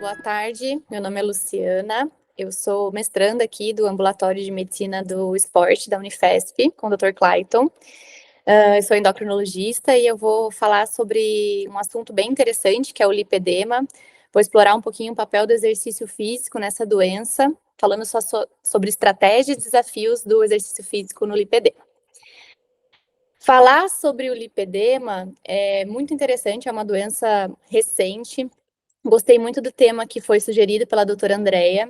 boa tarde. Meu nome é Luciana. Eu sou mestranda aqui do Ambulatório de Medicina do Esporte da Unifesp, com o Dr. Clayton. Eu sou endocrinologista e eu vou falar sobre um assunto bem interessante, que é o lipedema. Vou explorar um pouquinho o papel do exercício físico nessa doença, falando só sobre estratégias e desafios do exercício físico no lipedema. Falar sobre o lipedema é muito interessante, é uma doença recente. Gostei muito do tema que foi sugerido pela doutora Andrea.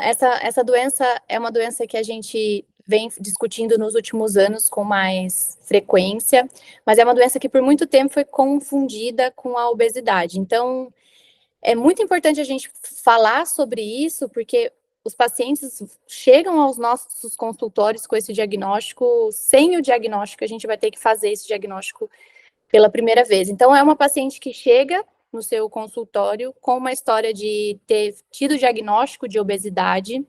Essa doença é uma doença que a gente vem discutindo nos últimos anos com mais frequência, mas é uma doença que por muito tempo foi confundida com a obesidade. Então, é muito importante a gente falar sobre isso, porque os pacientes chegam aos nossos consultórios com esse diagnóstico, sem o diagnóstico, a gente vai ter que fazer esse diagnóstico pela primeira vez. Então, é uma paciente que chega no seu consultório com uma história de ter tido diagnóstico de obesidade.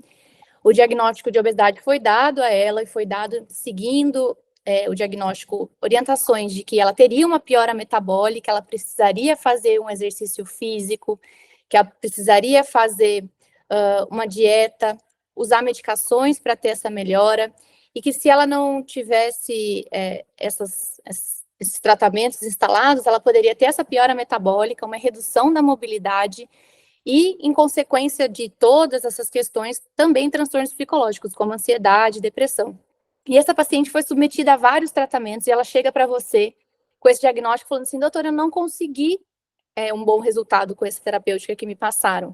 O diagnóstico de obesidade foi dado a ela e foi dado seguindo o diagnóstico, orientações de que ela teria uma piora metabólica, ela precisaria fazer um exercício físico, que ela precisaria fazer uma dieta, usar medicações para ter essa melhora, e que se ela não tivesse esses tratamentos instalados, ela poderia ter essa piora metabólica, uma redução da mobilidade e, em consequência de todas essas questões, também transtornos psicológicos, como ansiedade, depressão. E essa paciente foi submetida a vários tratamentos e ela chega para você com esse diagnóstico falando assim, doutora, eu não consegui um bom resultado com essa terapêutica que me passaram.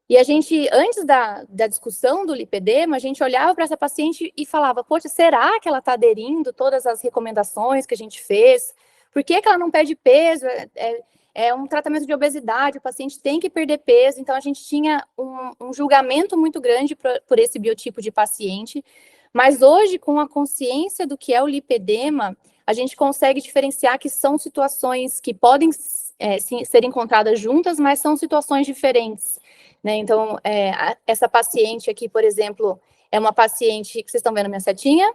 E a gente, antes da discussão do lipedema, a gente olhava para essa paciente e falava, poxa, será que ela está aderindo todas as recomendações que a gente fez? Por que ela não perde peso? É um tratamento de obesidade, o paciente tem que perder peso. Então, a gente tinha um julgamento muito grande por esse biotipo de paciente. Mas hoje, com a consciência do que é o lipedema, a gente consegue diferenciar que são situações que podem ser encontradas juntas, mas são situações diferentes. Né? Então, essa paciente aqui, por exemplo, é uma paciente que vocês estão vendo minha setinha?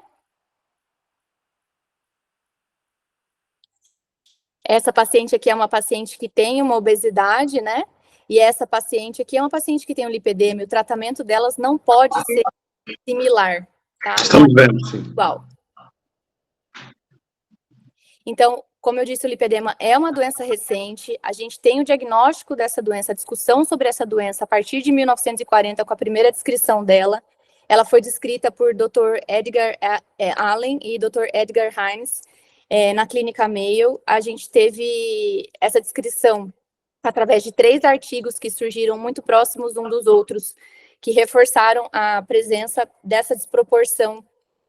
Essa paciente aqui é uma paciente que tem uma obesidade, né? E essa paciente aqui é uma paciente que tem um lipedema. O tratamento delas não pode ser similar, tá? Estamos vendo, sim. Igual. Então, como eu disse, o lipedema é uma doença recente, a gente tem o diagnóstico dessa doença, a discussão sobre essa doença a partir de 1940, com a primeira descrição dela. Ela foi descrita por Dr. Edgar Allen e Dr. Edgar Hines na clínica Mayo. A gente teve essa descrição através de 3 artigos que surgiram muito próximos um dos outros, que reforçaram a presença dessa desproporção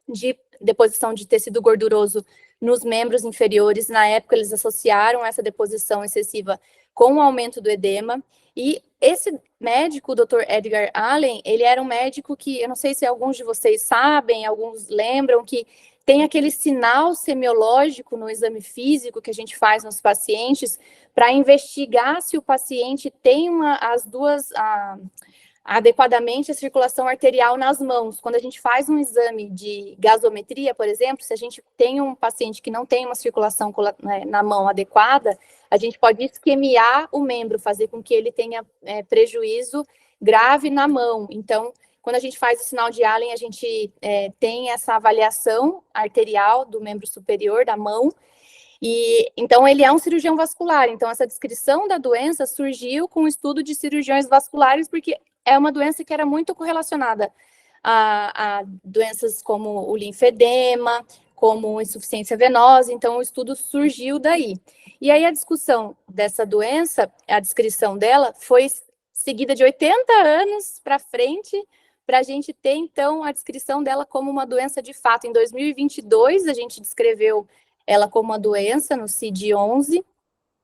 de deposição de tecido gorduroso nos membros inferiores. Na época, eles associaram essa deposição excessiva com o aumento do edema. E esse médico, o Dr. Edgar Allen, ele era um médico que, eu não sei se alguns de vocês sabem, alguns lembram, que tem aquele sinal semiológico no exame físico que a gente faz nos pacientes para investigar se o paciente tem adequadamente a circulação arterial nas mãos. Quando a gente faz um exame de gasometria, por exemplo, se a gente tem um paciente que não tem uma circulação na mão adequada, a gente pode isquemiar o membro, fazer com que ele tenha prejuízo grave na mão. Então, quando a gente faz o sinal de Allen, a gente tem essa avaliação arterial do membro superior da mão. E então ele é um cirurgião vascular. Então essa descrição da doença surgiu com o estudo de cirurgiões vasculares, porque é uma doença que era muito correlacionada a doenças como o linfedema, como insuficiência venosa. Então o estudo surgiu daí. E aí a discussão dessa doença, a descrição dela foi seguida de 80 anos para frente, para a gente ter então a descrição dela como uma doença de fato. Em 2022 a gente descreveu ela como uma doença no CID-11,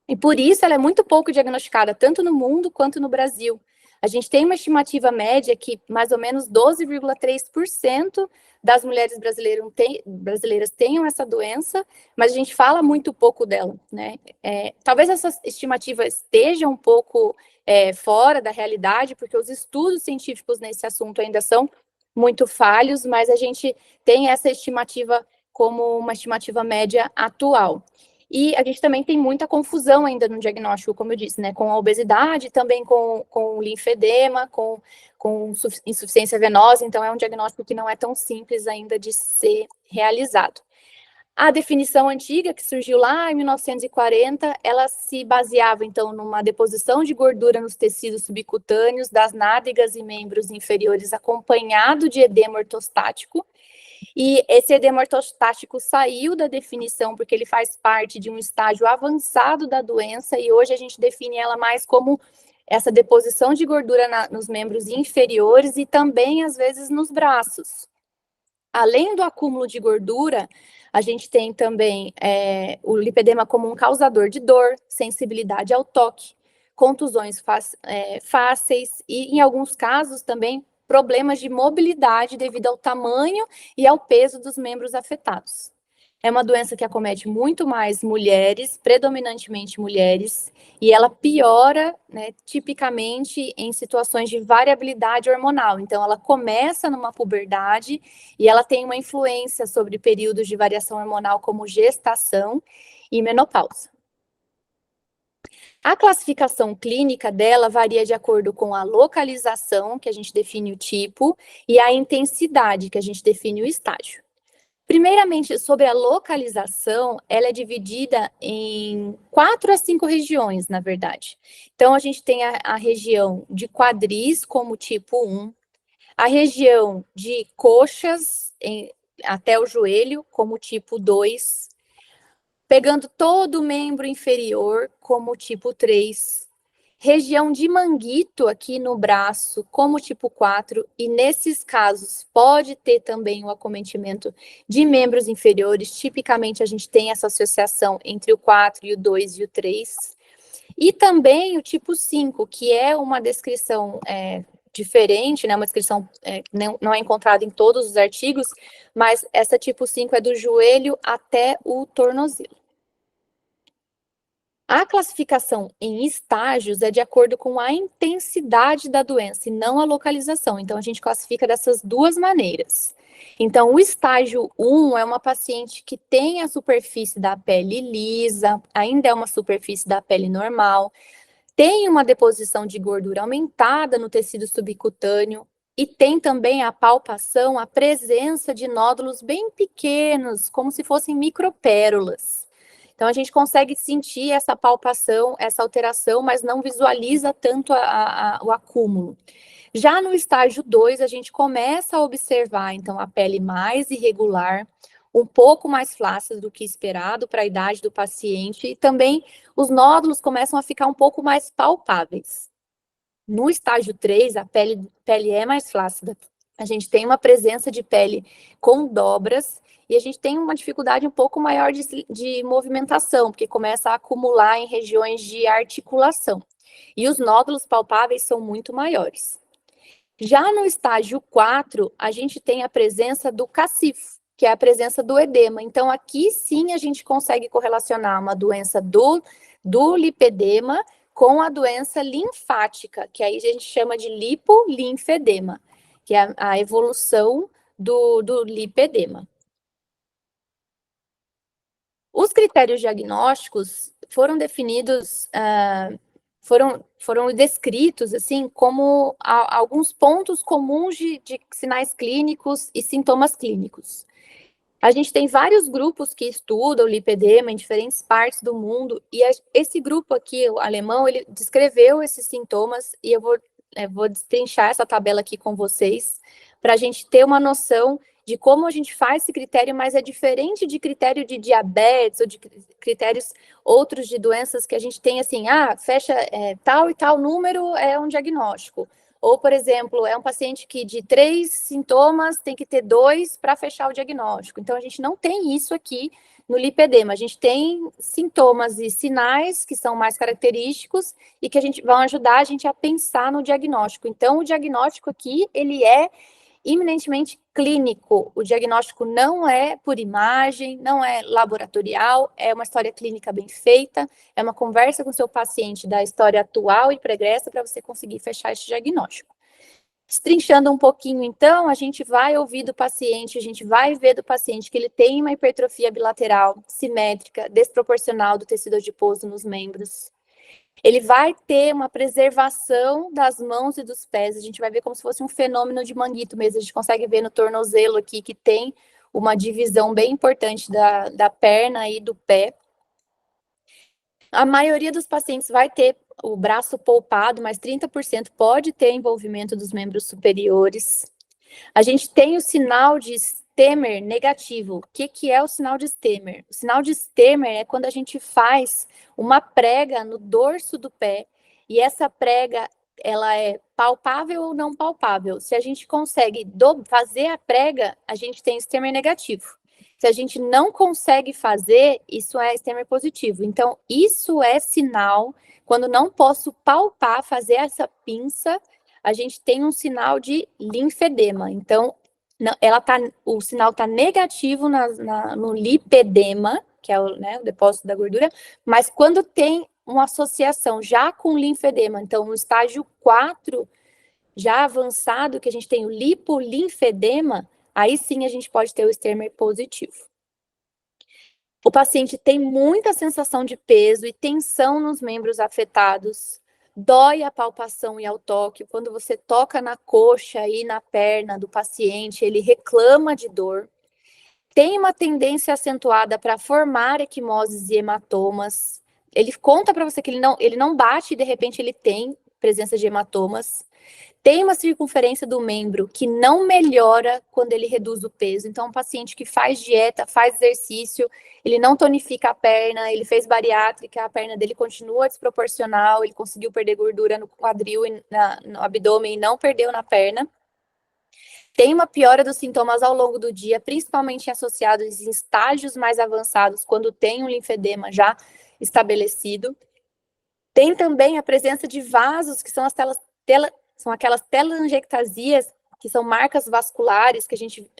e por isso ela é muito pouco diagnosticada, tanto no mundo quanto no Brasil. A gente tem uma estimativa média que mais ou menos 12,3% das mulheres brasileiras tenham essa doença, mas a gente fala muito pouco dela, né? Talvez essa estimativa esteja um pouco fora da realidade, porque os estudos científicos nesse assunto ainda são muito falhos, mas a gente tem essa estimativa como uma estimativa média atual. E a gente também tem muita confusão ainda no diagnóstico, como eu disse, né, com a obesidade, também com linfedema, com insuficiência venosa, então é um diagnóstico que não é tão simples ainda de ser realizado. A definição antiga, que surgiu lá em 1940, ela se baseava, então, numa deposição de gordura nos tecidos subcutâneos das nádegas e membros inferiores, acompanhado de edema ortostático. E esse edema ortostático saiu da definição porque ele faz parte de um estágio avançado da doença, e hoje a gente define ela mais como essa deposição de gordura nos membros inferiores e também, às vezes, nos braços. Além do acúmulo de gordura, a gente tem também o lipedema como um causador de dor, sensibilidade ao toque, contusões fáceis e, em alguns casos, também problemas de mobilidade devido ao tamanho e ao peso dos membros afetados. É uma doença que acomete muito mais mulheres, predominantemente mulheres, e ela piora, né, tipicamente em situações de variabilidade hormonal. Então, ela começa numa puberdade e ela tem uma influência sobre períodos de variação hormonal como gestação e menopausa. A classificação clínica dela varia de acordo com a localização, que a gente define o tipo, e a intensidade, que a gente define o estágio. Primeiramente, sobre a localização, ela é dividida em 4 a 5 regiões, na verdade. Então, a gente tem a região de quadris, como tipo 1, a região de coxas até o joelho, como tipo 2, pegando todo o membro inferior, como tipo 3, região de manguito aqui no braço, como tipo 4, e nesses casos pode ter também o acometimento de membros inferiores, tipicamente a gente tem essa associação entre o 4 e o 2 e o 3, e também o tipo 5, que é uma descrição diferente, né, uma descrição não é encontrada em todos os artigos, mas essa tipo 5 é do joelho até o tornozelo. A classificação em estágios é de acordo com a intensidade da doença e não a localização. Então, a gente classifica dessas duas maneiras. Então, o estágio 1 é uma paciente que tem a superfície da pele lisa, ainda é uma superfície da pele normal, tem uma deposição de gordura aumentada no tecido subcutâneo e tem também a palpação, a presença de nódulos bem pequenos, como se fossem micropérolas. Então, a gente consegue sentir essa palpação, essa alteração, mas não visualiza tanto o acúmulo. Já no estágio 2, a gente começa a observar, então, a pele mais irregular, um pouco mais flácida do que esperado para a idade do paciente, e também os nódulos começam a ficar um pouco mais palpáveis. No estágio 3, a pele é mais flácida. A gente tem uma presença de pele com dobras e a gente tem uma dificuldade um pouco maior de movimentação, porque começa a acumular em regiões de articulação. E os nódulos palpáveis são muito maiores. Já no estágio 4, a gente tem a presença do cacifo, que é a presença do edema. Então, aqui sim a gente consegue correlacionar uma doença do lipedema com a doença linfática, que aí a gente chama de lipolinfedema, que é a evolução do lipedema. Os critérios diagnósticos foram definidos, foram descritos assim como alguns pontos comuns de sinais clínicos e sintomas clínicos. A gente tem vários grupos que estudam o lipedema em diferentes partes do mundo, e esse grupo aqui, o alemão, ele descreveu esses sintomas, e eu vou destrinchar essa tabela aqui com vocês, para a gente ter uma noção de como a gente faz esse critério, mas é diferente de critério de diabetes, ou de critérios outros de doenças que a gente tem assim, fecha tal e tal número é um diagnóstico. Ou, por exemplo, é um paciente que de 3 sintomas tem que ter 2 para fechar o diagnóstico. Então, a gente não tem isso aqui no lipedema. A gente tem sintomas e sinais que são mais característicos e que vão ajudar a gente a pensar no diagnóstico. Então, o diagnóstico aqui, ele é eminentemente clínico. O diagnóstico não é por imagem, não é laboratorial, é uma história clínica bem feita, é uma conversa com o seu paciente da história atual e pregressa para você conseguir fechar esse diagnóstico. Destrinchando um pouquinho, então, a gente vai ouvir do paciente, a gente vai ver do paciente que ele tem uma hipertrofia bilateral, simétrica, desproporcional do tecido adiposo nos membros. Ele vai ter uma preservação das mãos e dos pés, a gente vai ver como se fosse um fenômeno de manguito mesmo, a gente consegue ver no tornozelo aqui que tem uma divisão bem importante da perna e do pé. A maioria dos pacientes vai ter o braço polpado, mas 30% pode ter envolvimento dos membros superiores. A gente tem o sinal de Stemmer negativo. O que é o sinal de Stemmer? O sinal de Stemmer é quando a gente faz uma prega no dorso do pé, e essa prega, ela é palpável ou não palpável. Se a gente consegue fazer a prega, a gente tem Stemmer negativo. Se a gente não consegue fazer, isso é Stemmer positivo. Então, isso é sinal, quando não posso palpar, fazer essa pinça, a gente tem um sinal de linfedema. Então, o sinal está negativo no lipedema, que é o depósito da gordura, mas quando tem uma associação já com linfedema, então no estágio 4, já avançado, que a gente tem o lipolinfedema, aí sim a gente pode ter o Stemmer positivo. O paciente tem muita sensação de peso e tensão nos membros afetados, dói a palpação e ao toque. Quando você toca na coxa e na perna do paciente, ele reclama de dor. Tem uma tendência acentuada para formar equimoses e hematomas. Ele conta para você que ele não bate e de repente ele tem presença de hematomas. Tem uma circunferência do membro que não melhora quando ele reduz o peso. Então, um paciente que faz dieta, faz exercício, ele não tonifica a perna, ele fez bariátrica, a perna dele continua desproporcional, ele conseguiu perder gordura no quadril e no abdômen e não perdeu na perna. Tem uma piora dos sintomas ao longo do dia, principalmente associados em estágios mais avançados, quando tem um linfedema já estabelecido. Tem também a presença de vasos, que são são aquelas telangiectasias, que são marcas vasculares, que a gente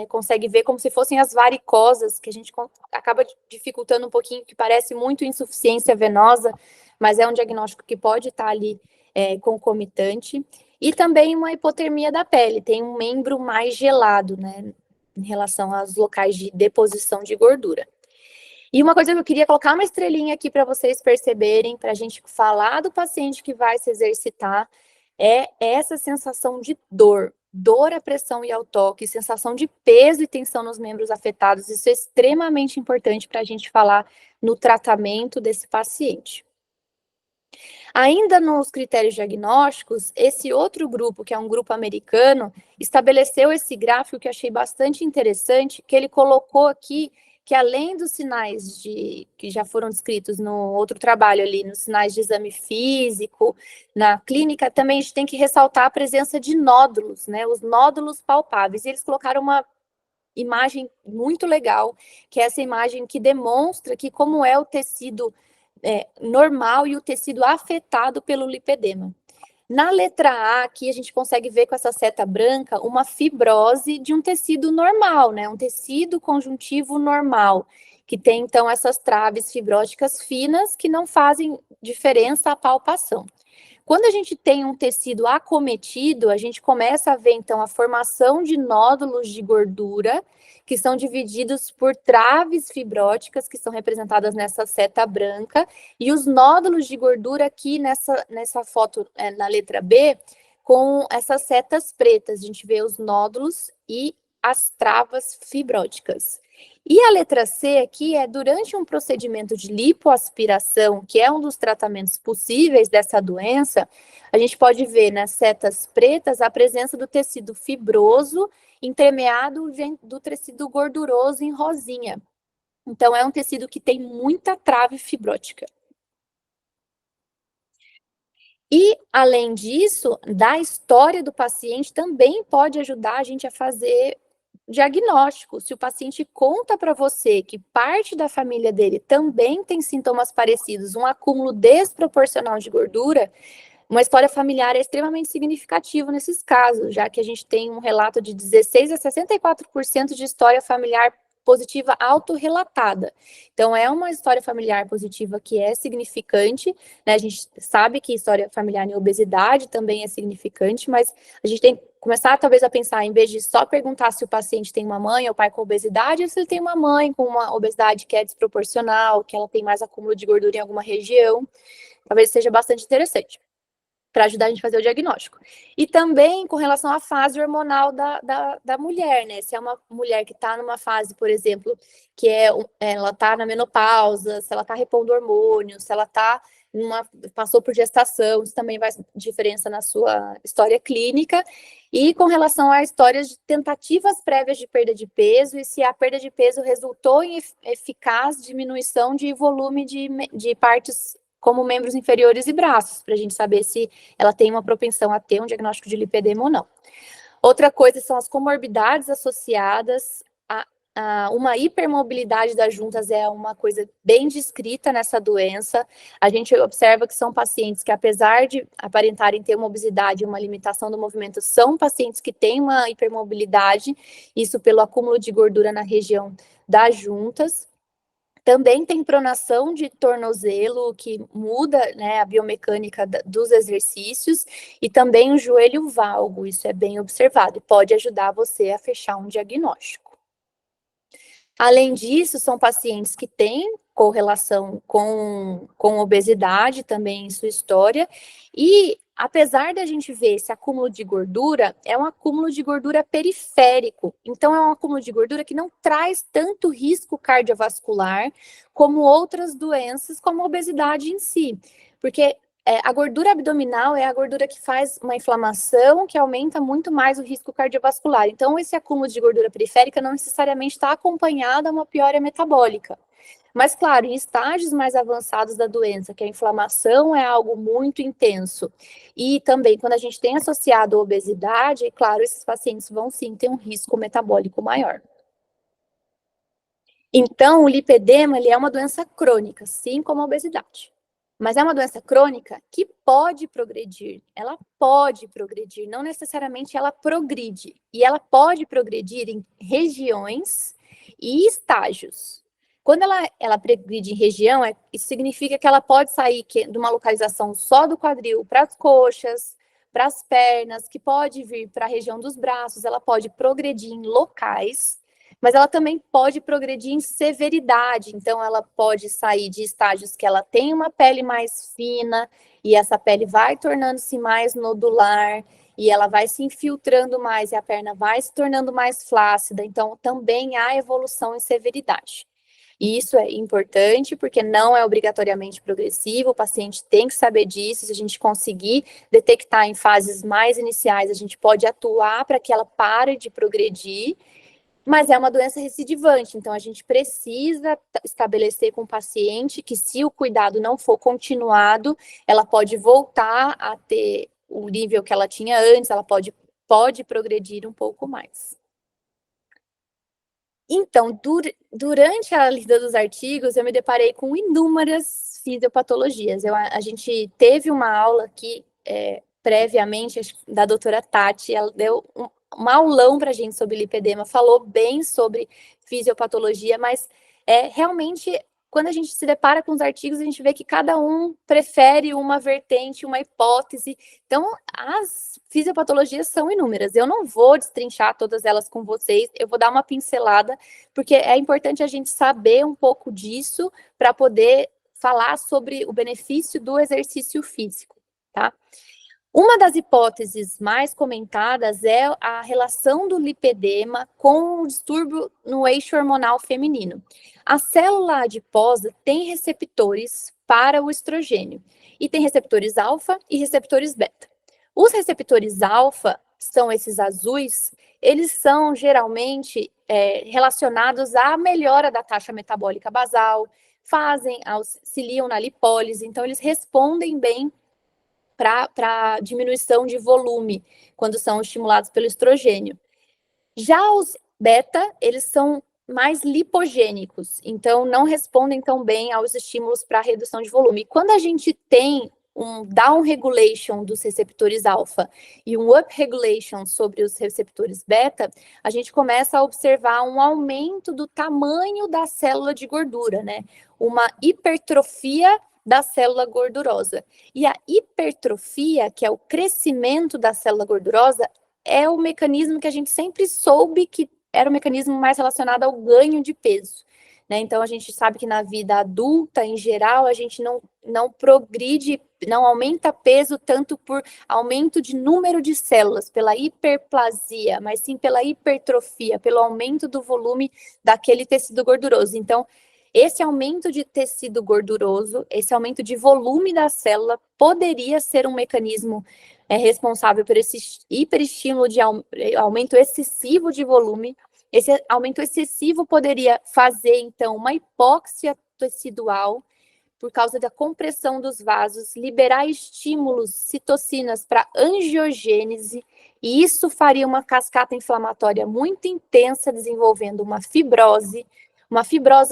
consegue ver como se fossem as varicosas, que a gente acaba dificultando um pouquinho, que parece muito insuficiência venosa, mas é um diagnóstico que pode estar ali concomitante. E também uma hipotermia da pele, tem um membro mais gelado, né, em relação aos locais de deposição de gordura. E uma coisa que eu queria colocar uma estrelinha aqui para vocês perceberem, para a gente falar do paciente que vai se exercitar, é essa sensação de dor à pressão e ao toque, sensação de peso e tensão nos membros afetados. Isso é extremamente importante para a gente falar no tratamento desse paciente. Ainda nos critérios diagnósticos, esse outro grupo, que é um grupo americano, estabeleceu esse gráfico que eu achei bastante interessante, que ele colocou aqui que além dos sinais que já foram descritos no outro trabalho ali, nos sinais de exame físico, na clínica, também a gente tem que ressaltar a presença de nódulos, né, os nódulos palpáveis. E eles colocaram uma imagem muito legal, que é essa imagem que demonstra que como é o tecido normal e o tecido afetado pelo lipedema. Na letra A, aqui a gente consegue ver com essa seta branca uma fibrose de um tecido normal, né? Um tecido conjuntivo normal, que tem, então, essas traves fibróticas finas que não fazem diferença à palpação. Quando a gente tem um tecido acometido, a gente começa a ver, então, a formação de nódulos de gordura, que são divididos por traves fibróticas, que são representadas nessa seta branca, e os nódulos de gordura aqui nessa foto, na letra B, com essas setas pretas. A gente vê os nódulos e as travas fibróticas. E a letra C aqui é durante um procedimento de lipoaspiração, que é um dos tratamentos possíveis dessa doença, a gente pode ver nas setas pretas a presença do tecido fibroso entremeado do tecido gorduroso em rosinha. Então, é um tecido que tem muita trave fibrótica. E, além disso, da história do paciente também pode ajudar a gente a fazer diagnóstico. Se o paciente conta para você que parte da família dele também tem sintomas parecidos, um acúmulo desproporcional de gordura, uma história familiar é extremamente significativo nesses casos, já que a gente tem um relato de 16 a 64% de história familiar positiva autorrelatada. Então, é uma história familiar positiva que é significante, né? A gente sabe que história familiar em obesidade também é significante, mas a gente tem que começar, talvez, a pensar, em vez de só perguntar se o paciente tem uma mãe ou pai com obesidade, ou se ele tem uma mãe com uma obesidade que é desproporcional, que ela tem mais acúmulo de gordura em alguma região, talvez seja bastante interessante para ajudar a gente a fazer o diagnóstico. E também com relação à fase hormonal da mulher, né? Se é uma mulher que está numa fase, por exemplo, que ela está na menopausa, se ela está repondo hormônios, se ela passou por gestação, isso também vai diferença na sua história clínica. E com relação a histórias de tentativas prévias de perda de peso, e se a perda de peso resultou em eficaz diminuição de volume de partes como membros inferiores e braços, para a gente saber se ela tem uma propensão a ter um diagnóstico de lipedema ou não. Outra coisa são as comorbidades associadas a uma hipermobilidade das juntas, é uma coisa bem descrita nessa doença. A gente observa que são pacientes que, apesar de aparentarem ter uma obesidade e uma limitação do movimento, são pacientes que têm uma hipermobilidade, isso pelo acúmulo de gordura na região das juntas. Também tem pronação de tornozelo, que muda, né, a biomecânica dos exercícios, e também o joelho valgo, isso é bem observado, e pode ajudar você a fechar um diagnóstico. Além disso, são pacientes que têm correlação com obesidade também em sua história, e apesar da gente ver esse acúmulo de gordura, é um acúmulo de gordura periférico, então é um acúmulo de gordura que não traz tanto risco cardiovascular como outras doenças, como a obesidade em si, porque a gordura abdominal é a gordura que faz uma inflamação que aumenta muito mais o risco cardiovascular. Então, esse acúmulo de gordura periférica não necessariamente está acompanhado a uma piora metabólica. Mas, claro, em estágios mais avançados da doença, que a inflamação é algo muito intenso, e também quando a gente tem associado a obesidade, claro, esses pacientes vão sim ter um risco metabólico maior. Então, o lipedema, ele é uma doença crônica, assim como a obesidade. Mas é uma doença crônica que pode progredir. Ela pode progredir, não necessariamente ela progride. E ela pode progredir em regiões e estágios. Quando ela progride em região, isso significa que ela pode sair de uma localização só do quadril para as coxas, para as pernas, que pode vir para a região dos braços, ela pode progredir em locais, mas ela também pode progredir em severidade, então ela pode sair de estágios que ela tem uma pele mais fina, e essa pele vai tornando-se mais nodular, e ela vai se infiltrando mais, e a perna vai se tornando mais flácida, então também há evolução em severidade. E isso é importante, porque não é obrigatoriamente progressivo, o paciente tem que saber disso, se a gente conseguir detectar em fases mais iniciais, a gente pode atuar para que ela pare de progredir, mas é uma doença recidivante, então a gente precisa estabelecer com o paciente que, se o cuidado não for continuado, ela pode voltar a ter o nível que ela tinha antes, ela pode progredir um pouco mais. Então, durante a lida dos artigos, eu me deparei com inúmeras fisiopatologias. A gente teve uma aula aqui, previamente, da doutora Tati, ela deu um aulão para a gente sobre lipedema, falou bem sobre fisiopatologia, mas realmente, quando a gente se depara com os artigos, a gente vê que cada um prefere uma vertente, uma hipótese. Então, as fisiopatologias são inúmeras. Eu não vou destrinchar todas elas com vocês, eu vou dar uma pincelada, porque é importante a gente saber um pouco disso para poder falar sobre o benefício do exercício físico, tá? Uma das hipóteses mais comentadas é a relação do lipedema com o distúrbio no eixo hormonal feminino. A célula adiposa tem receptores para o estrogênio, e tem receptores alfa e receptores beta. Os receptores alfa, são esses azuis, eles são geralmente relacionados à melhora da taxa metabólica basal, auxiliam na lipólise, então eles respondem bem para diminuição de volume, quando são estimulados pelo estrogênio. Já os beta, eles são mais lipogênicos, então não respondem tão bem aos estímulos para redução de volume. E quando a gente tem um down regulation dos receptores alfa e um up regulation sobre os receptores beta, a gente começa a observar um aumento do tamanho da célula de gordura, né? Uma hipertrofia da célula gordurosa. E a hipertrofia, que é o crescimento da célula gordurosa, é o mecanismo que a gente sempre soube que era o mecanismo mais relacionado ao ganho de peso. Né? Então, a gente sabe que na vida adulta, em geral, a gente não progride, não aumenta peso tanto por aumento de número de células, pela hiperplasia, mas sim pela hipertrofia, pelo aumento do volume daquele tecido gorduroso. Então, esse aumento de tecido gorduroso, esse aumento de volume da célula, poderia ser um mecanismo responsável por esse hiperestímulo de aumento excessivo de volume. Esse aumento excessivo poderia fazer, então, uma hipóxia tecidual por causa da compressão dos vasos, liberar estímulos, citocinas para angiogênese, e isso faria uma cascata inflamatória muito intensa, desenvolvendo uma fibrose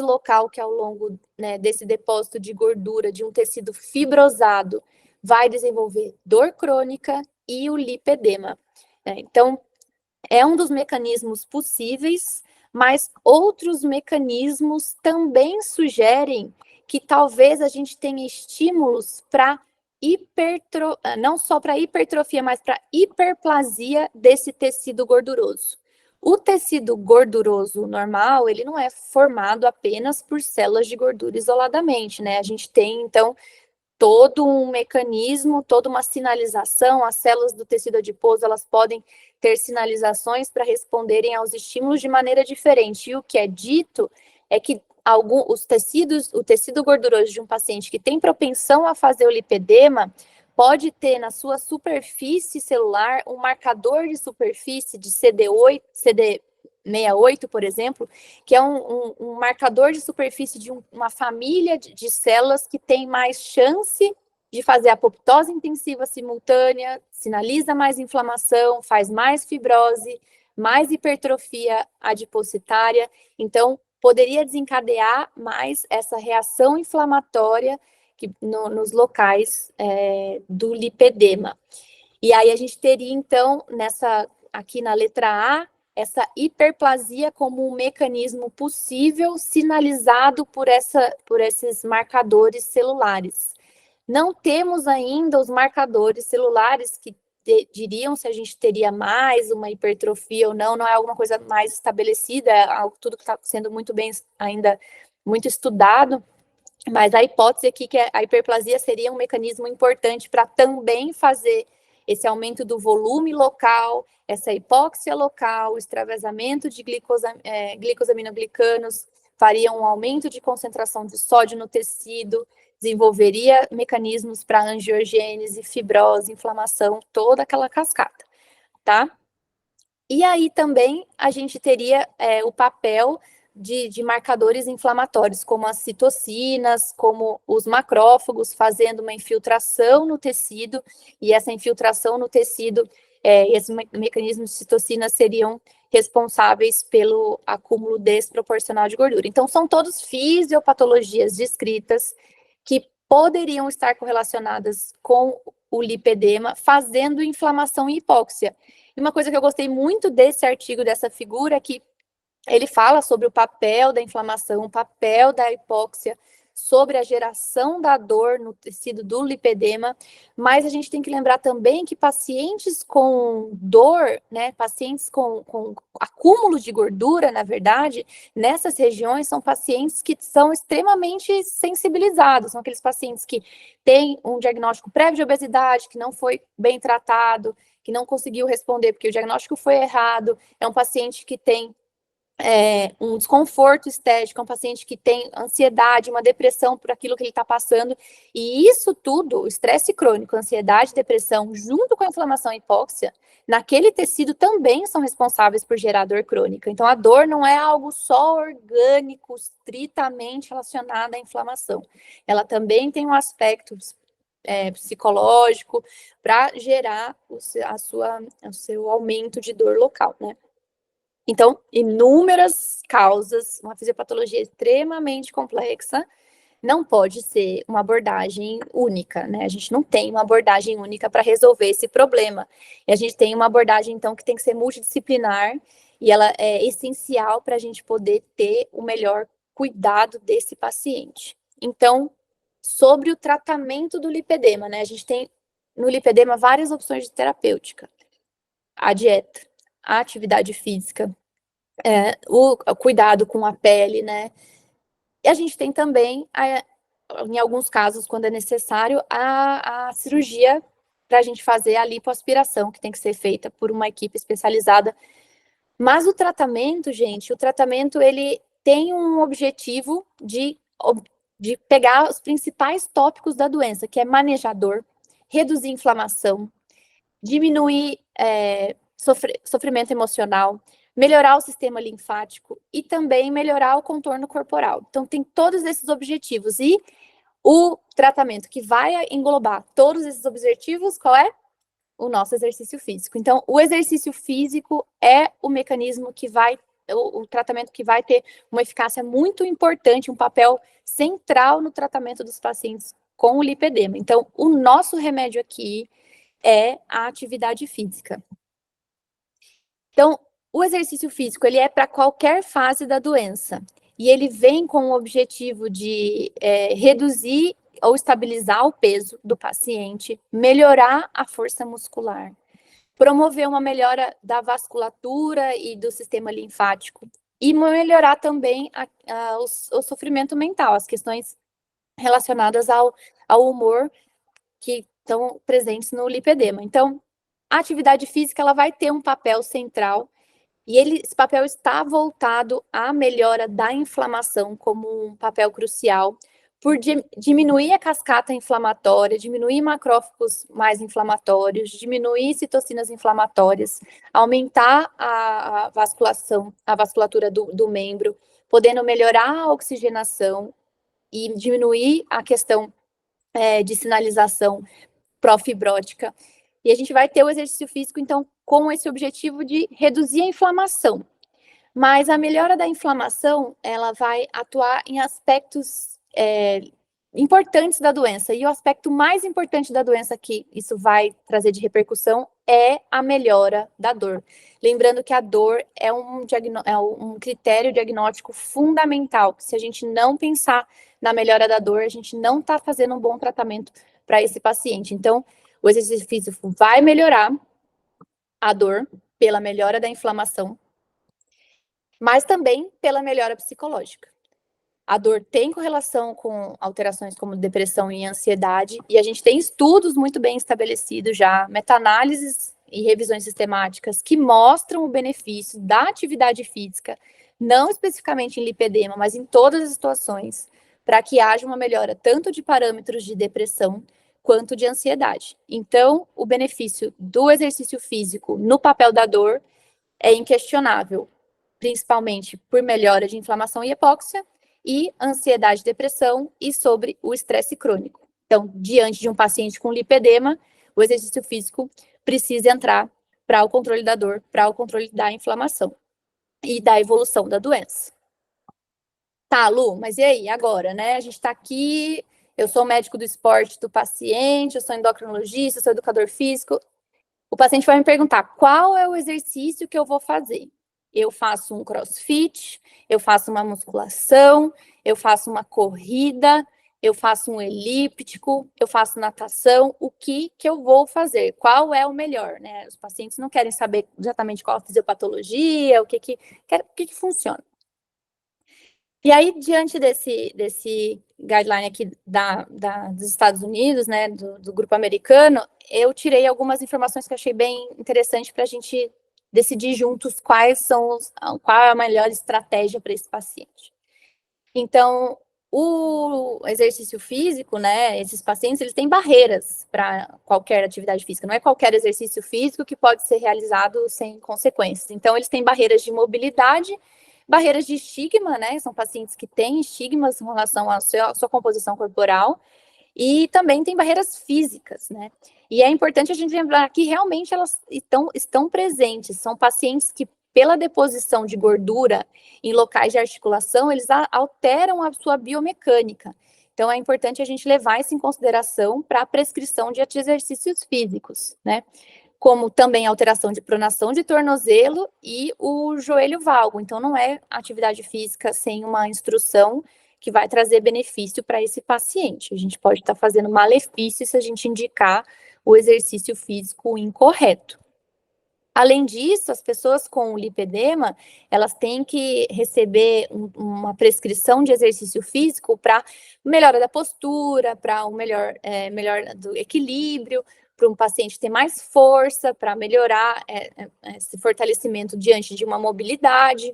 local que ao longo, né, desse depósito de gordura de um tecido fibrosado vai desenvolver dor crônica e o lipedema. Então, é um dos mecanismos possíveis, mas outros mecanismos também sugerem que talvez a gente tenha estímulos para não só para hipertrofia, mas para hiperplasia desse tecido gorduroso. O tecido gorduroso normal, ele não é formado apenas por células de gordura isoladamente, né? A gente tem, então, todo um mecanismo, toda uma sinalização. As células do tecido adiposo, elas podem ter sinalizações para responderem aos estímulos de maneira diferente. E o que é dito é que o tecido gorduroso de um paciente que tem propensão a fazer o lipedema pode ter na sua superfície celular um marcador de superfície de CD68, por exemplo, que é um marcador de superfície de uma família de células que tem mais chance de fazer apoptose intensiva simultânea, sinaliza mais inflamação, faz mais fibrose, mais hipertrofia adipocitária. Então, poderia desencadear mais essa reação inflamatória nos locais do lipedema. E aí a gente teria, então, aqui na letra A, essa hiperplasia como um mecanismo possível sinalizado por esses marcadores celulares. Não temos ainda os marcadores celulares que diriam se a gente teria mais uma hipertrofia ou não é alguma coisa mais estabelecida, é algo tudo que está sendo muito bem ainda muito estudado, mas a hipótese aqui que a hiperplasia seria um mecanismo importante para também fazer esse aumento do volume local, essa hipóxia local, o extravasamento de glicosaminoglicanos, faria um aumento de concentração de sódio no tecido, desenvolveria mecanismos para angiogênese, fibrose, inflamação, toda aquela cascata, tá? E aí também a gente teria o papel de marcadores inflamatórios, como as citocinas, como os macrófagos, fazendo uma infiltração no tecido, e essa infiltração no tecido, esses mecanismos de citocinas seriam responsáveis pelo acúmulo desproporcional de gordura. Então, são todos fisiopatologias descritas que poderiam estar correlacionadas com o lipedema, fazendo inflamação e hipóxia. E uma coisa que eu gostei muito desse artigo, dessa figura, é que ele fala sobre o papel da inflamação, o papel da hipóxia, sobre a geração da dor no tecido do lipedema, mas a gente tem que lembrar também que pacientes com dor, né, pacientes com acúmulo de gordura, na verdade, nessas regiões são pacientes que são extremamente sensibilizados, são aqueles pacientes que têm um diagnóstico prévio de obesidade, que não foi bem tratado, que não conseguiu responder porque o diagnóstico foi errado, é um paciente que tem um desconforto estético, é um paciente que tem ansiedade, uma depressão por aquilo que ele está passando, e isso tudo, o estresse crônico, ansiedade, depressão, junto com a inflamação e hipóxia, naquele tecido também são responsáveis por gerar dor crônica. Então, a dor não é algo só orgânico, estritamente relacionado à inflamação. Ela também tem um aspecto psicológico para gerar o seu aumento de dor local, né? Então, inúmeras causas, uma fisiopatologia extremamente complexa, não pode ser uma abordagem única, né? A gente não tem uma abordagem única para resolver esse problema. E a gente tem uma abordagem, então, que tem que ser multidisciplinar e ela é essencial para a gente poder ter o melhor cuidado desse paciente. Então, sobre o tratamento do lipedema, né? A gente tem no lipedema várias opções de terapêutica. A dieta, a atividade física, o cuidado com a pele, né? E a gente tem também, em alguns casos, quando é necessário, a cirurgia para a gente fazer a lipoaspiração, que tem que ser feita por uma equipe especializada. Mas o tratamento, gente, ele tem um objetivo de pegar os principais tópicos da doença, que é manejar dor, reduzir inflamação, diminuir sofrimento emocional, melhorar o sistema linfático e também melhorar o contorno corporal. Então, tem todos esses objetivos. E o tratamento que vai englobar todos esses objetivos, qual é? O nosso exercício físico. Então, o exercício físico é o mecanismo que vai, o tratamento que vai ter uma eficácia muito importante, um papel central no tratamento dos pacientes com o lipedema. Então, o nosso remédio aqui é a atividade física. Então, o exercício físico, ele é para qualquer fase da doença, e ele vem com o objetivo de reduzir ou estabilizar o peso do paciente, melhorar a força muscular, promover uma melhora da vasculatura e do sistema linfático, e melhorar também o sofrimento mental, as questões relacionadas ao humor que estão presentes no lipedema. Então, a atividade física ela vai ter um papel central e esse papel está voltado à melhora da inflamação como um papel crucial, por diminuir a cascata inflamatória, diminuir macrófagos mais inflamatórios, diminuir citocinas inflamatórias, aumentar a vasculatura do membro, podendo melhorar a oxigenação e diminuir a questão de sinalização profibrótica. E a gente vai ter o exercício físico, então, com esse objetivo de reduzir a inflamação. Mas a melhora da inflamação, ela vai atuar em aspectos importantes da doença. E o aspecto mais importante da doença que isso vai trazer de repercussão é a melhora da dor. Lembrando que a dor é um critério diagnóstico fundamental. Se a gente não pensar na melhora da dor, a gente não está fazendo um bom tratamento para esse paciente. Então, o exercício físico vai melhorar a dor pela melhora da inflamação, mas também pela melhora psicológica. A dor tem correlação com alterações como depressão e ansiedade, e a gente tem estudos muito bem estabelecidos já, meta-análises e revisões sistemáticas que mostram o benefício da atividade física, não especificamente em lipedema, mas em todas as situações, para que haja uma melhora tanto de parâmetros de depressão quanto de ansiedade. Então, o benefício do exercício físico no papel da dor é inquestionável, principalmente por melhora de inflamação e hipóxia, e ansiedade, depressão e sobre o estresse crônico. Então, diante de um paciente com lipedema, o exercício físico precisa entrar para o controle da dor, para o controle da inflamação e da evolução da doença. Tá, Lu, mas e aí, agora, né? A gente está aqui, eu sou médico do esporte do paciente, eu sou endocrinologista, eu sou educador físico. O paciente vai me perguntar qual é o exercício que eu vou fazer. Eu faço um crossfit, eu faço uma musculação, eu faço uma corrida, eu faço um elíptico, eu faço natação, o que eu vou fazer? Qual é o melhor, né? Os pacientes não querem saber exatamente qual a fisiopatologia, o que funciona. E aí, diante desse guideline aqui dos Estados Unidos, né, do grupo americano, eu tirei algumas informações que eu achei bem interessante para a gente decidir juntos qual é a melhor estratégia para esse paciente. Então, o exercício físico, né, esses pacientes, eles têm barreiras para qualquer atividade física. Não é qualquer exercício físico que pode ser realizado sem consequências. Então, eles têm barreiras de mobilidade, barreiras de estigma, né, são pacientes que têm estigmas em relação à sua composição corporal, e também tem barreiras físicas, né? E é importante a gente lembrar que realmente elas estão presentes. São pacientes que, pela deposição de gordura em locais de articulação, eles alteram a sua biomecânica. Então, é importante a gente levar isso em consideração para a prescrição de exercícios físicos, né? Como também alteração de pronação de tornozelo e o joelho valgo. Então, não é atividade física sem uma instrução que vai trazer benefício para esse paciente. A gente pode estar fazendo malefício se a gente indicar o exercício físico incorreto. Além disso, as pessoas com lipedema, elas têm que receber uma prescrição de exercício físico para melhora da postura, para um melhor do equilíbrio, para um paciente ter mais força, para melhorar esse fortalecimento diante de uma mobilidade.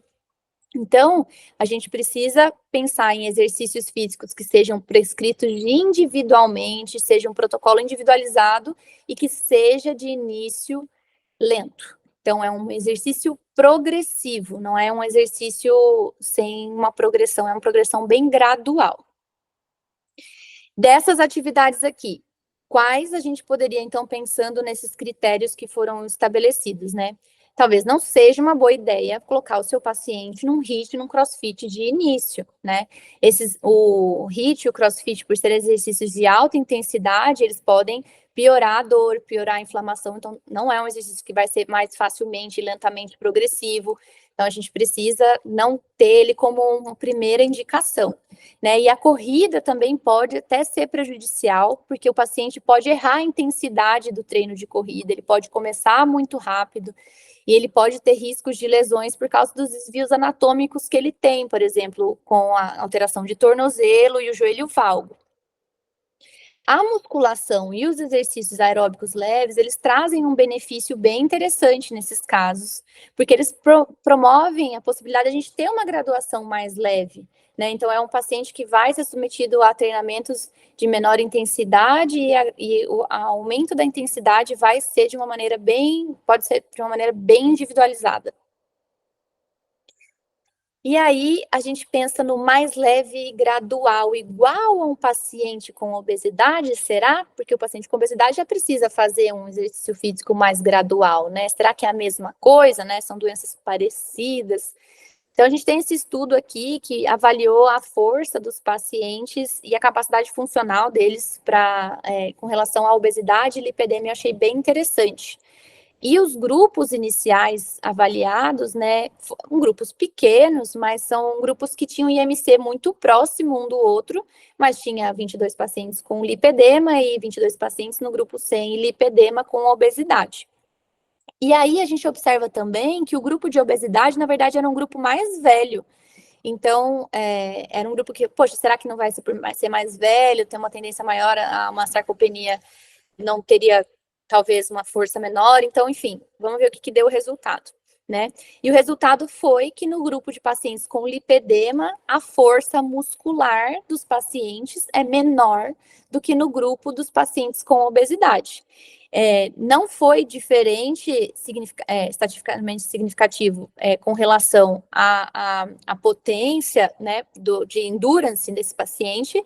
Então, a gente precisa pensar em exercícios físicos que sejam prescritos individualmente, seja um protocolo individualizado e que seja de início lento. Então, é um exercício progressivo, não é um exercício sem uma progressão, é uma progressão bem gradual. Dessas atividades aqui, quais a gente poderia, então, pensando nesses critérios que foram estabelecidos, né? Talvez não seja uma boa ideia colocar o seu paciente num HIIT, num CrossFit de início, né? O HIIT e o CrossFit, por serem exercícios de alta intensidade, eles podem piorar a dor, piorar a inflamação, então não é um exercício que vai ser mais facilmente e lentamente progressivo, então a gente precisa não ter ele como uma primeira indicação, né? E a corrida também pode até ser prejudicial, porque o paciente pode errar a intensidade do treino de corrida, ele pode começar muito rápido, e ele pode ter riscos de lesões por causa dos desvios anatômicos que ele tem, por exemplo, com a alteração de tornozelo e o joelho valgo. A musculação e os exercícios aeróbicos leves, eles trazem um benefício bem interessante nesses casos, porque eles promovem a possibilidade de a gente ter uma graduação mais leve, né? Então, é um paciente que vai ser submetido a treinamentos de menor intensidade e o aumento da intensidade vai ser de uma maneira pode ser de uma maneira bem individualizada. E aí, a gente pensa no mais leve e gradual, igual a um paciente com obesidade, será? Porque o paciente com obesidade já precisa fazer um exercício físico mais gradual, né? Será que é a mesma coisa, né? São doenças parecidas. Então, a gente tem esse estudo aqui que avaliou a força dos pacientes e a capacidade funcional deles com relação à obesidade e lipedema, eu achei bem interessante. E os grupos iniciais avaliados, né, foram grupos pequenos, mas são grupos que tinham IMC muito próximo um do outro, mas tinha 22 pacientes com lipedema e 22 pacientes no grupo sem lipedema com obesidade. E aí a gente observa também que o grupo de obesidade, na verdade, era um grupo mais velho. Então, era um grupo que, poxa, será que não vai ser mais velho, ter uma tendência maior a uma sarcopenia, não teria talvez uma força menor, então, enfim, vamos ver o que deu o resultado, né? E o resultado foi que no grupo de pacientes com lipedema, a força muscular dos pacientes é menor do que no grupo dos pacientes com obesidade. Não foi diferente, estatisticamente significativo, com relação à potência, né, de endurance desse paciente,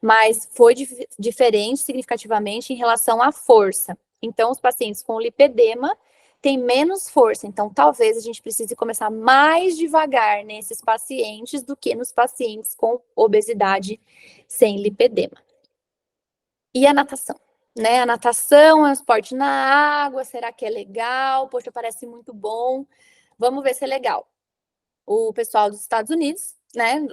mas foi diferente significativamente em relação à força. Então, os pacientes com lipedema têm menos força. Então, talvez a gente precise começar mais devagar nesses pacientes do que nos pacientes com obesidade sem lipedema. E a natação, né? A natação é um esporte na água, será que é legal? Poxa, parece muito bom. Vamos ver se é legal. O pessoal dos Estados Unidos, né,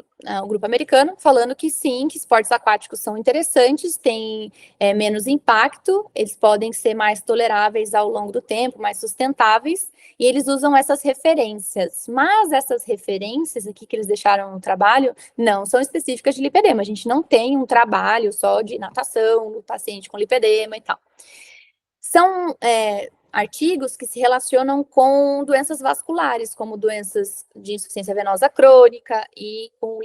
o grupo americano, falando que sim, que esportes aquáticos são interessantes, têm menos impacto, eles podem ser mais toleráveis ao longo do tempo, mais sustentáveis, e eles usam essas referências. Mas essas referências aqui que eles deixaram no trabalho não são específicas de lipedema. A gente não tem um trabalho só de natação no paciente com lipedema e tal. São artigos que se relacionam com doenças vasculares, como doenças de insuficiência venosa crônica e com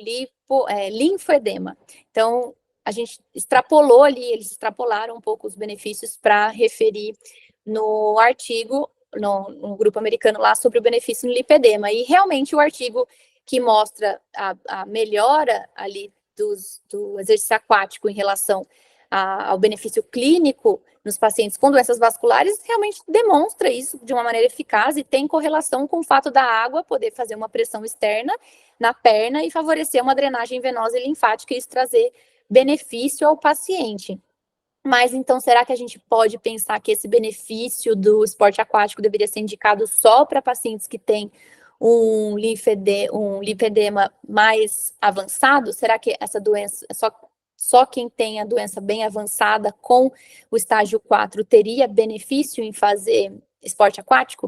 linfoedema. Então, a gente extrapolou ali, eles extrapolaram um pouco os benefícios para referir no artigo, no grupo americano lá, sobre o benefício no lipedema. E realmente o artigo que mostra a melhora ali do exercício aquático em relação ao benefício clínico nos pacientes com doenças vasculares, realmente demonstra isso de uma maneira eficaz e tem correlação com o fato da água poder fazer uma pressão externa na perna e favorecer uma drenagem venosa e linfática e isso trazer benefício ao paciente. Mas então, será que a gente pode pensar que esse benefício do esporte aquático deveria ser indicado só para pacientes que têm um linfedema mais avançado? Será que essa doença, só quem tem a doença bem avançada com o estágio 4 teria benefício em fazer esporte aquático?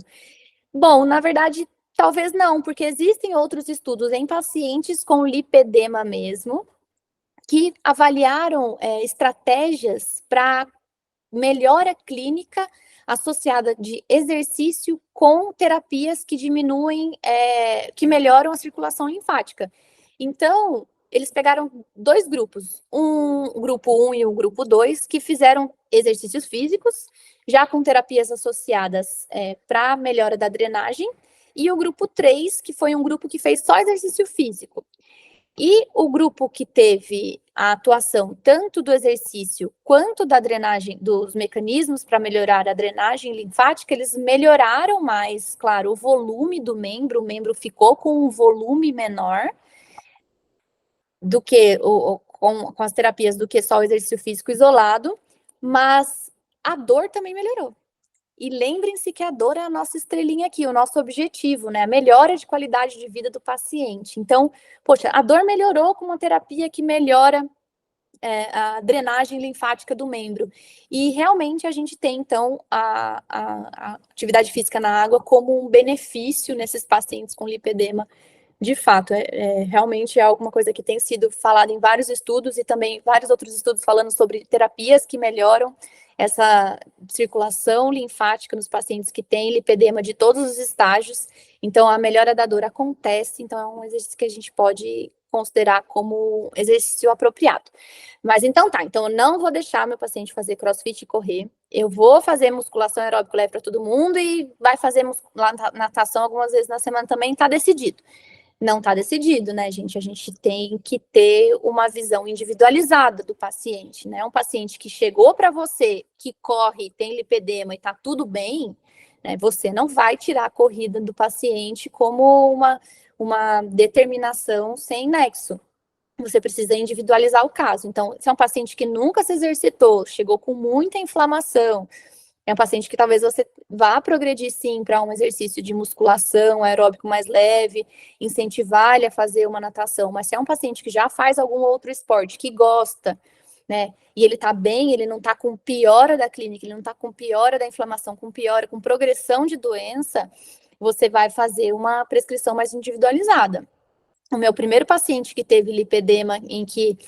Bom, na verdade, talvez não, porque existem outros estudos em pacientes com lipedema mesmo, que avaliaram estratégias para melhora clínica associada de exercício com terapias que diminuem, que melhoram a circulação linfática. Então, eles pegaram 2 grupos, o grupo 1 e o grupo 2, que fizeram exercícios físicos, já com terapias associadas para melhora da drenagem, e o grupo 3, que foi um grupo que fez só exercício físico. E o grupo que teve a atuação tanto do exercício quanto da drenagem, dos mecanismos para melhorar a drenagem linfática, eles melhoraram mais, claro, o volume do membro, o membro ficou com um volume menor do que com as terapias do que só o exercício físico isolado, mas a dor também melhorou. E lembrem-se que a dor é a nossa estrelinha aqui, o nosso objetivo, né? A melhora de qualidade de vida do paciente. Então, poxa, a dor melhorou com uma terapia que melhora a drenagem linfática do membro. E realmente a gente tem, então, a atividade física na água como um benefício nesses pacientes com lipedema. De fato, realmente é alguma coisa que tem sido falada em vários estudos e também vários outros estudos falando sobre terapias que melhoram essa circulação linfática nos pacientes que têm lipedema de todos os estágios. Então, a melhora da dor acontece, então é um exercício que a gente pode considerar como exercício apropriado. Mas então tá, então eu não vou deixar meu paciente fazer crossfit e correr, eu vou fazer musculação aeróbica leve para todo mundo e vai fazer natação algumas vezes na semana também, tá decidido. Não está decidido, né, gente? A gente tem que ter uma visão individualizada do paciente, né? Um paciente que chegou para você, que corre, tem lipedema e está tudo bem, né? Você não vai tirar a corrida do paciente como uma determinação sem nexo. Você precisa individualizar o caso. Então, se é um paciente que nunca se exercitou, chegou com muita inflamação, é um paciente que talvez você vá progredir sim para um exercício de musculação aeróbico mais leve, incentivar ele a fazer uma natação, mas se é um paciente que já faz algum outro esporte, que gosta, né, e ele está bem, ele não está com piora da clínica, ele não está com piora da inflamação, com piora, com progressão de doença, você vai fazer uma prescrição mais individualizada. O meu primeiro paciente que teve lipedema, em que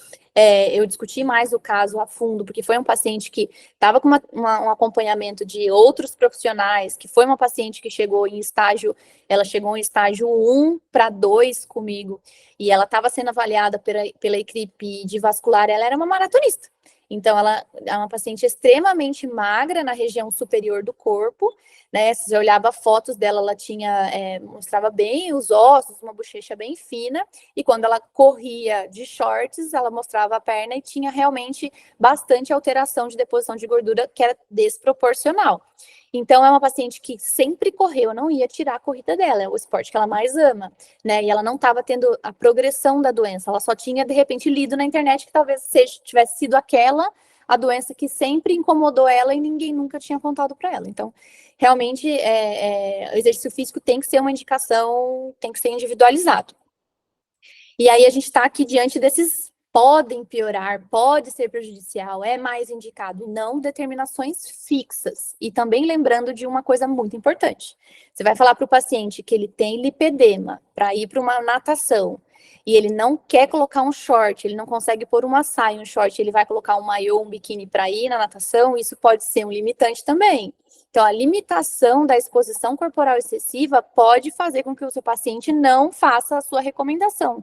eu discuti mais o caso a fundo, porque foi um paciente que estava com um acompanhamento de outros profissionais, que foi uma paciente que chegou em estágio, ela chegou em estágio 1 para 2 comigo, e ela estava sendo avaliada pela equipe de vascular, ela era uma maratonista. Então, ela é uma paciente extremamente magra na região superior do corpo, né? Se você olhava fotos dela, ela tinha, mostrava bem os ossos, uma bochecha bem fina, e quando ela corria de shorts, ela mostrava a perna e tinha realmente bastante alteração de deposição de gordura, que era desproporcional. Então, é uma paciente que sempre correu, eu não ia tirar a corrida dela, é o esporte que ela mais ama, né? E ela não estava tendo a progressão da doença, ela só tinha, de repente, lido na internet que talvez tivesse sido aquela a doença que sempre incomodou ela e ninguém nunca tinha contado para ela. Então, realmente, o exercício físico tem que ser uma indicação, tem que ser individualizado. E aí a gente está aqui diante desses podem piorar, pode ser prejudicial, é mais indicado, não determinações fixas. E também lembrando de uma coisa muito importante. Você vai falar para o paciente que ele tem lipedema para ir para uma natação e ele não quer colocar um short, ele não consegue pôr uma saia, um short, ele vai colocar um maiô, um biquíni para ir na natação, isso pode ser um limitante também. Então, a limitação da exposição corporal excessiva pode fazer com que o seu paciente não faça a sua recomendação.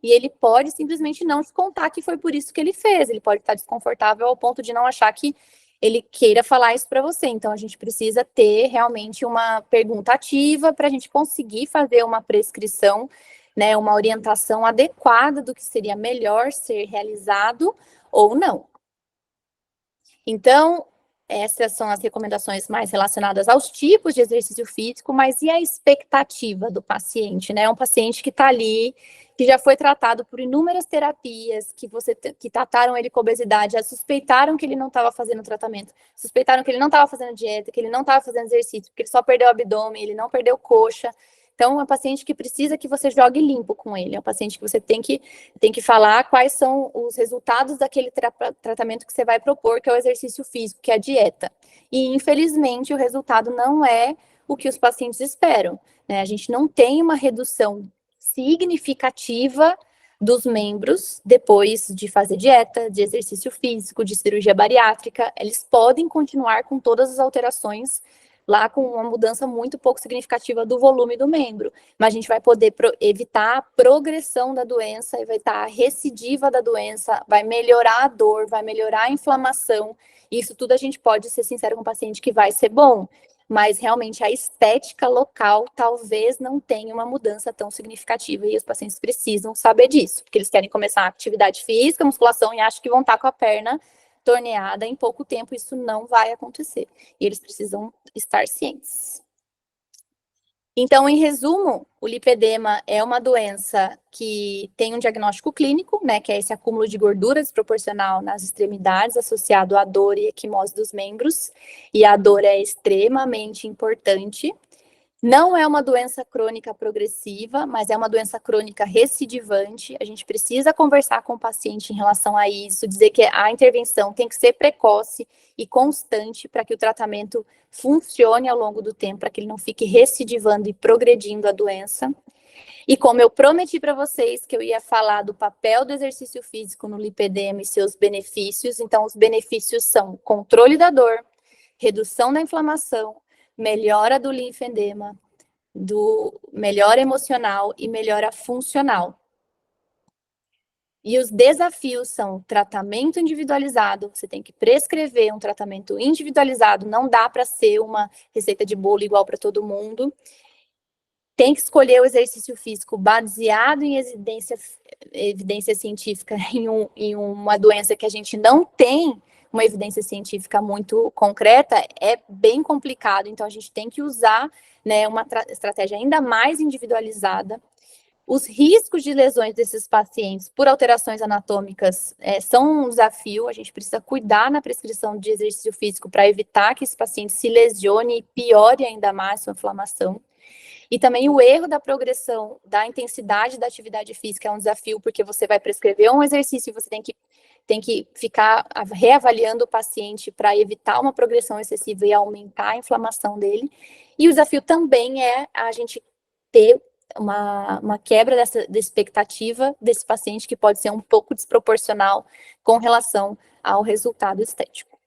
E ele pode simplesmente não te contar que foi por isso que ele fez. Ele pode estar desconfortável ao ponto de não achar que ele queira falar isso para você. Então, a gente precisa ter realmente uma pergunta ativa para a gente conseguir fazer uma prescrição, né, uma orientação adequada do que seria melhor ser realizado ou não. Então, essas são as recomendações mais relacionadas aos tipos de exercício físico, mas e a expectativa do paciente, né? Um paciente que está ali, que já foi tratado por inúmeras terapias, que trataram ele com obesidade, já suspeitaram que ele não estava fazendo tratamento, suspeitaram que ele não estava fazendo dieta, que ele não estava fazendo exercício, que ele só perdeu o abdômen, ele não perdeu coxa. Então, é um paciente que precisa que você jogue limpo com ele, é um paciente que você tem que falar quais são os resultados daquele tratamento que você vai propor, que é o exercício físico, que é a dieta. E, infelizmente, o resultado não é o que os pacientes esperam, né? A gente não tem uma redução significativa dos membros depois de fazer dieta, de exercício físico, de cirurgia bariátrica. Eles podem continuar com todas as alterações lá com uma mudança muito pouco significativa do volume do membro, mas a gente vai poder evitar a progressão da doença, evitar a recidiva da doença, vai melhorar a dor, vai melhorar a inflamação, isso tudo a gente pode ser sincero com o paciente que vai ser bom, mas realmente a estética local talvez não tenha uma mudança tão significativa e os pacientes precisam saber disso, porque eles querem começar a atividade física, musculação e acham que vão estar com a perna torneada em pouco tempo, isso não vai acontecer. E eles precisam estar cientes. Então, em resumo, o lipedema é uma doença que tem um diagnóstico clínico, né, que é esse acúmulo de gordura desproporcional nas extremidades associado à dor e equimose dos membros, e a dor é extremamente importante. Não é uma doença crônica progressiva, mas é uma doença crônica recidivante. A gente precisa conversar com o paciente em relação a isso, dizer que a intervenção tem que ser precoce e constante para que o tratamento funcione ao longo do tempo, para que ele não fique recidivando e progredindo a doença. E como eu prometi para vocês que eu ia falar do papel do exercício físico no lipedema e seus benefícios, então os benefícios são controle da dor, redução da inflamação, melhora do linfedema, do melhora emocional e melhora funcional. E os desafios são tratamento individualizado, você tem que prescrever um tratamento individualizado, não dá para ser uma receita de bolo igual para todo mundo. Tem que escolher o exercício físico baseado em evidência científica em uma doença que a gente não tem uma evidência científica muito concreta, é bem complicado, então a gente tem que usar, né, uma estratégia ainda mais individualizada. Os riscos de lesões desses pacientes por alterações anatômicas são um desafio, a gente precisa cuidar na prescrição de exercício físico para evitar que esse paciente se lesione e piore ainda mais sua inflamação. E também o erro da progressão da intensidade da atividade física é um desafio, porque você vai prescrever um exercício e você tem que ficar reavaliando o paciente para evitar uma progressão excessiva e aumentar a inflamação dele. E o desafio também é a gente ter uma quebra dessa expectativa desse paciente que pode ser um pouco desproporcional com relação ao resultado estético.